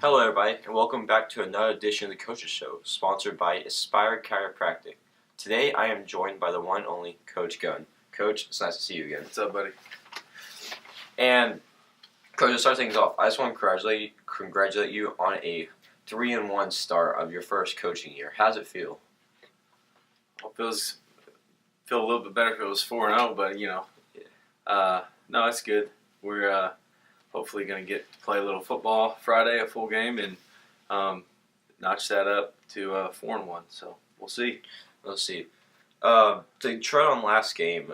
Hello, everybody, and welcome back to another edition of the Coaches Show, sponsored by Aspire Chiropractic. Today, I am joined by the one and only Coach Gunn. Coach, it's nice to see you again. What's up, buddy? And, Coach, to start things off, I just want to congratulate you on a 3-1 start of your first coaching year. How does it feel? Well, feel a little bit better if it was 4-0, but no, it's good. We're hopefully going to get to play a little football Friday, a full game, and notch that up to 4-1. So we'll see. Let's see. To tread on last game,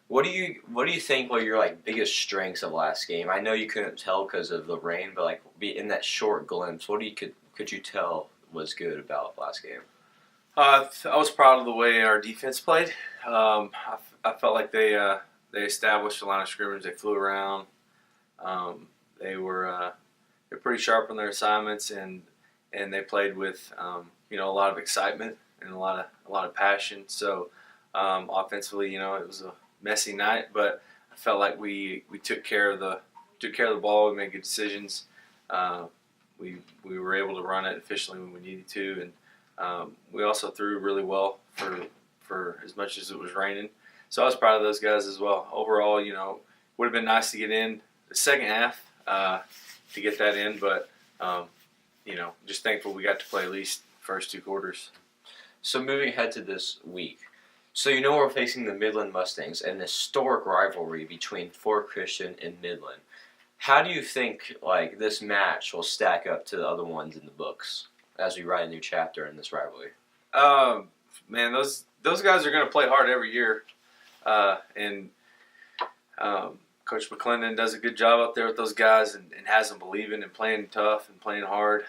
what do you think were your biggest strengths of last game? I know you couldn't tell because of the rain, but be in that short glimpse, what could you tell was good about last game? I was proud of the way our defense played. I felt like they established a line of scrimmage. They flew around. They're pretty sharp on their assignments, and they played with a lot of excitement and a lot of passion. So offensively, it was a messy night, but I felt like we took care of the ball. We made good decisions. We were able to run it efficiently when we needed to, and we also threw really well for as much as it was raining. So I was proud of those guys as well. Overall, would have been nice to get in the second half to get that in, but just thankful we got to play at least first 2 quarters. So moving ahead to this week, so we're facing the Midland Mustangs, an historic rivalry between Fort Christian and Midland. How do you think this match will stack up to the other ones in the books as we write a new chapter in this rivalry? Man, those guys are going to play hard every year, and Coach McClendon does a good job up there with those guys and has them believing and playing tough and playing hard.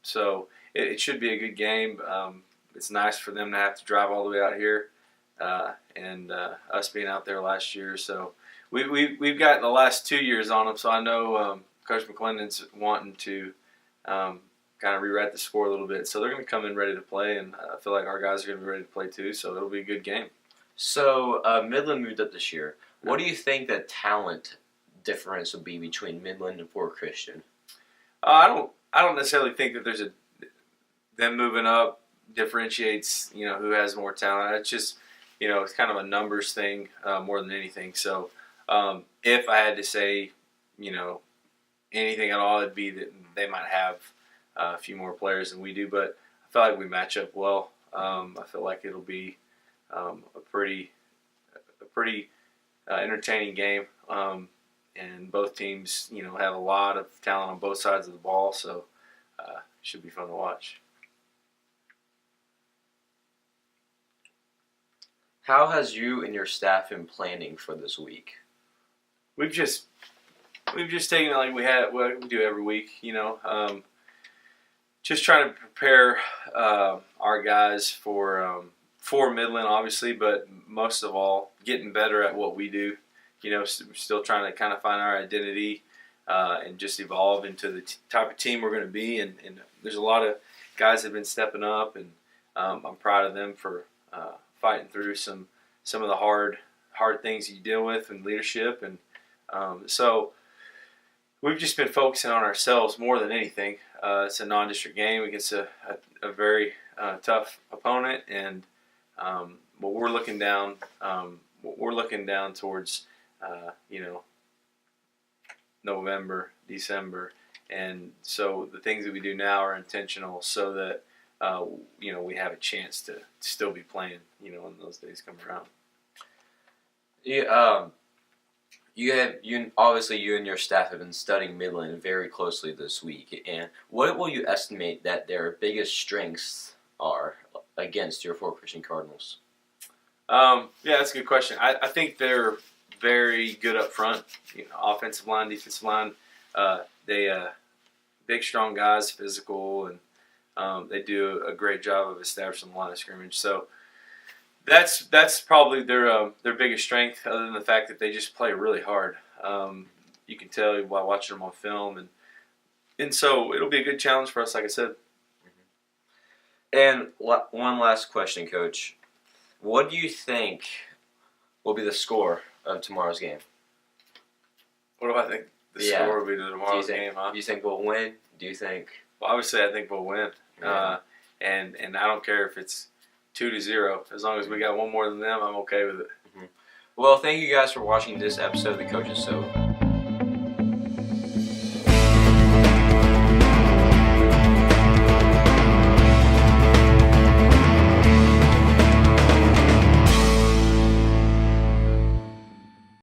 So it should be a good game. It's nice for them to have to drive all the way out here, and us being out there last year. So we've got the last 2 years on them. So I know Coach McClendon's wanting to kind of rewrite the score a little bit. So they're going to come in ready to play, and I feel like our guys are going to be ready to play too. So it'll be a good game. So Midland moved up this year. What do you think the talent difference would be between Midland and Fort Christian? I don't necessarily think that there's them moving up differentiates who has more talent. It's just it's kind of a numbers thing more than anything. So if I had to say anything at all, it'd be that they might have a few more players than we do. But I feel like we match up well. I feel like it'll be a pretty entertaining game, and both teams, have a lot of talent on both sides of the ball, so it should be fun to watch. How has you and your staff been planning for this week? We've just taken it like we do every week, just trying to prepare our guys for Midland, obviously, but most of all, getting better at what we do. We're still trying to kind of find our identity and just evolve into the type of team we're going to be. And there's a lot of guys that have been stepping up, and I'm proud of them for fighting through some of the hard things you deal with in leadership. And so we've just been focusing on ourselves more than anything. It's a non-district game against a very tough opponent, and but we're looking down towards November, December, and so the things that we do now are intentional so that we have a chance to still be playing when those days come around. Yeah, obviously you and your staff have been studying Midland very closely this week, and what will you estimate that their biggest strengths are against your Fort Christian Cardinals? Yeah, that's a good question. I think they're very good up front, offensive line, defensive line. They big, strong guys, physical, and they do a great job of establishing the line of scrimmage. So that's probably their biggest strength, other than the fact that they just play really hard. You can tell by watching them on film, and so it'll be a good challenge for us, like I said. And one last question, Coach. What do you think will be the score of tomorrow's game? What do I think? the Yeah. score will be to tomorrow's game, huh? Do you think we'll win? Do you think? Well, obviously, I think we'll win. Yeah. And I don't care if it's 2-0. As long as we got one more than them, I'm okay with it. Well, thank you guys for watching this episode of the Coaches Show.